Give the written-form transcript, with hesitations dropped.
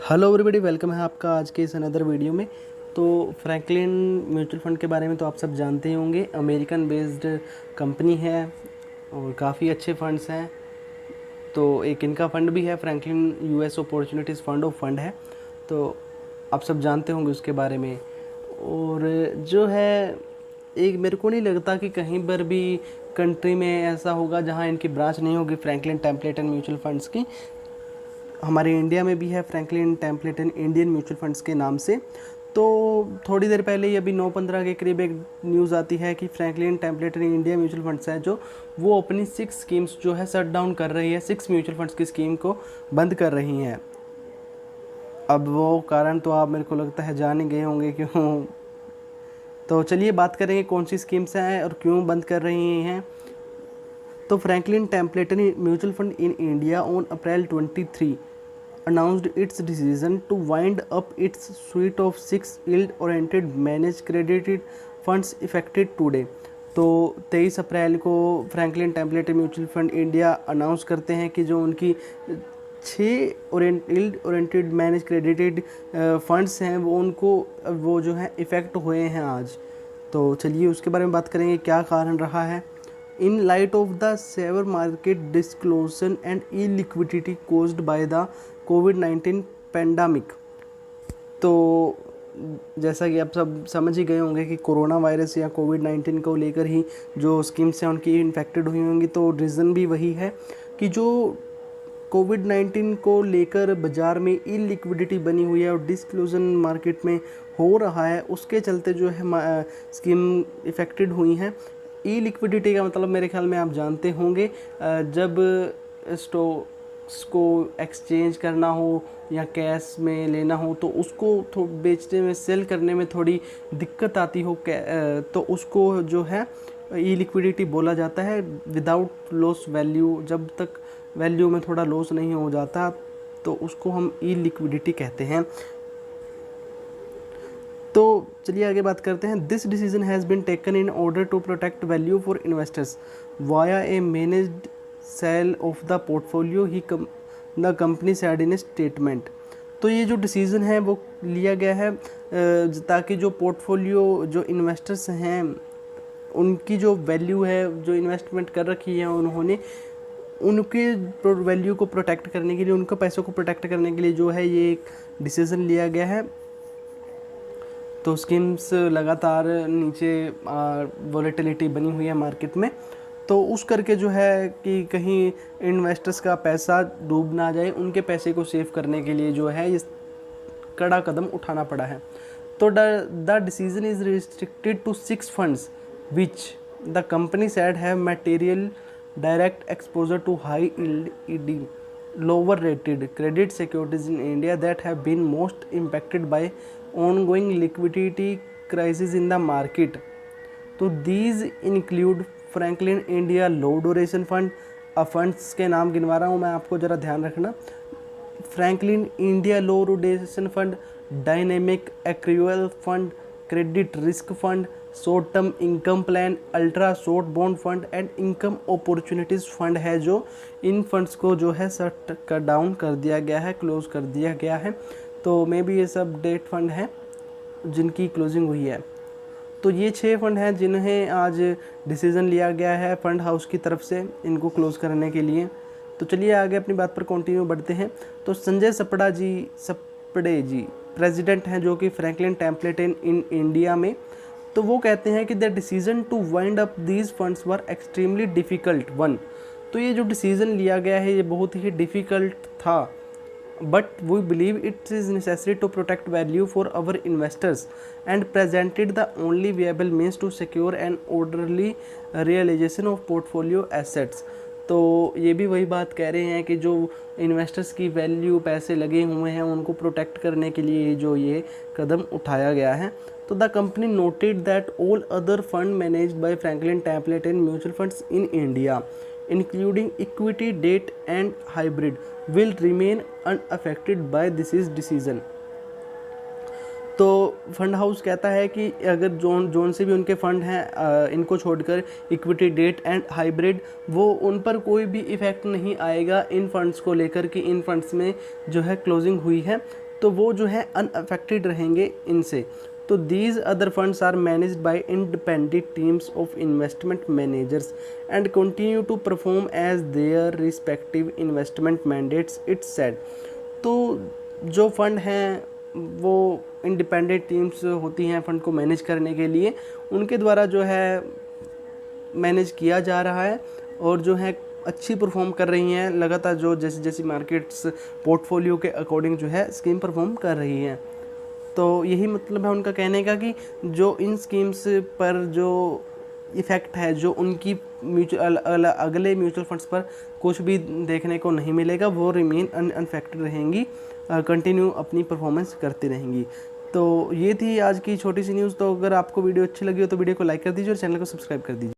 Hello everybody, welcome है आपका आज के इस अनदर वीडियो में। तो फ्रैंकलिन म्यूचुअल फ़ंड के बारे में तो आप सब जानते ही होंगे। अमेरिकन बेस्ड कंपनी है और काफ़ी अच्छे फंड्स हैं। तो एक इनका फ़ंड भी है, Franklin US opportunities fund of fund है। तो आप सब जानते होंगे उसके बारे में। और जो है, एक मेरे को नहीं लगता कि कहीं पर भी कंट्री में ऐसा होगा जहां इनकी ब्रांच नहीं होगी फ्रैंकलिन टेम्पलेटन म्यूचुअल फंड्स की। हमारे इंडिया में भी है Franklin Templeton Indian mutual funds के नाम से। तो थोड़ी देर पहले ही अभी 9-15 के करीब एक न्यूज़ आती है कि Franklin Templeton India mutual funds है जो वो अपनी 6 स्कीम्स जो है शट डाउन कर रही है। 6 म्यूचुअल फंड्स की स्कीम को बंद कर रही हैं। अब वो कारण तो आप मेरे को लगता है जान ही गए होंगे क्यों। तो चलिए बात करेंगे कौन सी स्कीम्स हैं और क्यों बंद कर रही हैं। तो Franklin Templeton mutual fund in India on April 23 announced its decision to wind up its suite of 6 yield-oriented managed credited funds effective today। तो 23 अप्रैल को Franklin Templeton mutual fund India announce करते हैं कि जो उनकी 6 yield oriented manage credited funds हैं वो जो है इफ़ेक्ट हुए हैं आज। तो चलिए उसके बारे में बात करेंगे, क्या कारण रहा है। In light of the severe market dislocation and illiquidity caused by the COVID-19 pandemic, तो जैसा कि आप सब समझ ही गए होंगे कि कोरोना वायरस या कोविड-19 को लेकर ही जो स्कीम्स हैं उनकी इन्फेक्टेड हुई होंगी। तो रीज़न भी वही है कि जो कोविड-19 को लेकर बाज़ार में इलिक्विडिटी बनी हुई है और डिस्क्लोजन मार्केट में हो रहा है, उसके चलते जो है स्कीम इफ़ेक्टेड हुई हैं। ई लिक्विडिटी का मतलब मेरे ख्याल में आप जानते होंगे, जब स्टॉक्स को एक्सचेंज करना हो या कैश में लेना हो तो उसको बेचने में, सेल करने में थोड़ी दिक्कत आती हो, तो उसको जो है ई लिक्विडिटी बोला जाता है। विदाउट लॉस वैल्यू, जब तक वैल्यू में थोड़ा लॉस नहीं हो जाता तो उसको हम ई लिक्विडिटी कहते हैं। तो चलिए आगे बात करते हैं। This decision has been taken in order to protect value for investors via a managed sale of the portfolio ही the company said in a statement. तो ये जो डिसीज़न है वो लिया गया है ताकि जो पोर्टफोलियो, जो इन्वेस्टर्स हैं, उनकी जो वैल्यू है, जो इन्वेस्टमेंट कर रखी है उन्होंने, उनके वैल्यू को प्रोटेक्ट करने के लिए, उनके पैसों को प्रोटेक्ट करने के लिए जो है ये एक डिसीज़न लिया गया है। तो स्कीम्स लगातार नीचे वॉलेटिलिटी बनी हुई है मार्केट में, तो उस करके जो है कि कहीं इन्वेस्टर्स का पैसा डूब ना जाए, उनके पैसे को सेव करने के लिए जो है ये कड़ा कदम उठाना पड़ा है। तो the decision is restricted to 6 funds which the company said have material direct exposure to high yield lower rated credit securities in India that have been most impacted by ongoing liquidity crisis in the market। तो these include Franklin India Low Duration Fund। Funds के नाम गिनवा रहा हूँ मैं, आपको ज़रा ध्यान रखना। Franklin India low duration fund, dynamic accrual fund, credit risk fund, short term income plan, ultra short bond fund and income opportunities fund है। जो इन फंड्स को जो है शट कर डाउन कर दिया गया है, क्लोज कर दिया गया है। तो मे बी ये सब डेट फंड हैं जिनकी क्लोजिंग हुई है। तो ये 6 फंड हैं जिन्हें आज डिसीज़न लिया गया है फंड हाउस की तरफ से इनको क्लोज करने के लिए। तो चलिए आगे अपनी बात पर कंटिन्यू बढ़ते हैं। तो संजय सपड़े जी प्रेसिडेंट हैं जो कि फ्रैंकलिन टेम्पलेटन इन इंडिया में। तो वो कहते हैं कि the decision to wind up these funds were extremely difficult one. तो ये जो डिसीज़न लिया गया है ये बहुत ही डिफ़िकल्ट था, but we believe it is necessary to protect value for our investors and presented the only viable means to secure and orderly realisation of portfolio assets. तो ये भी वही बात कह रहे हैं कि जो इन्वेस्टर्स की वैल्यू, पैसे लगे हुए हैं, उनको प्रोटेक्ट करने के लिए जो ये कदम उठाया गया है। तो the company noted that all other fund managed by Franklin Templeton mutual funds in India including equity, debt and hybrid will remain unaffected by this decision। तो फंड हाउस कहता है कि अगर जोन से भी उनके फंड हैं, इनको छोड़कर इक्विटी, डेट एंड हाइब्रिड, वो उन पर कोई भी इफ़ेक्ट नहीं आएगा इन फंड्स को लेकर कि इन फंड्स में जो है क्लोजिंग हुई है। तो वो जो है अनअफेक्टेड रहेंगे इनसे। तो these other funds are managed by independent teams of investment managers and continue to perform as their respective investment mandates it's said. तो जो फंड हैं वो इंडिपेंडेंट टीम्स होती हैं फ़ंड को मैनेज करने के लिए, उनके द्वारा जो है मैनेज किया जा रहा है और जो है अच्छी परफॉर्म कर रही हैं लगातार, जो जैसी जैसी मार्केट्स पोर्टफोलियो के अकॉर्डिंग जो है स्कीम परफॉर्म कर रही हैं। तो यही मतलब है उनका कहने का कि जो इन स्कीम्स पर जो इफ़ेक्ट है, जो उनकी अगले म्यूचुअल फंड्स पर कुछ भी देखने को नहीं मिलेगा, वो रिमेन अनअफेक्टेड रहेंगी, कंटिन्यू अपनी परफॉर्मेंस करती रहेंगी। तो ये थी आज की छोटी सी न्यूज़। तो अगर आपको वीडियो अच्छी लगी हो तो वीडियो को लाइक कर दीजिए और चैनल को सब्सक्राइब कर दीजिए।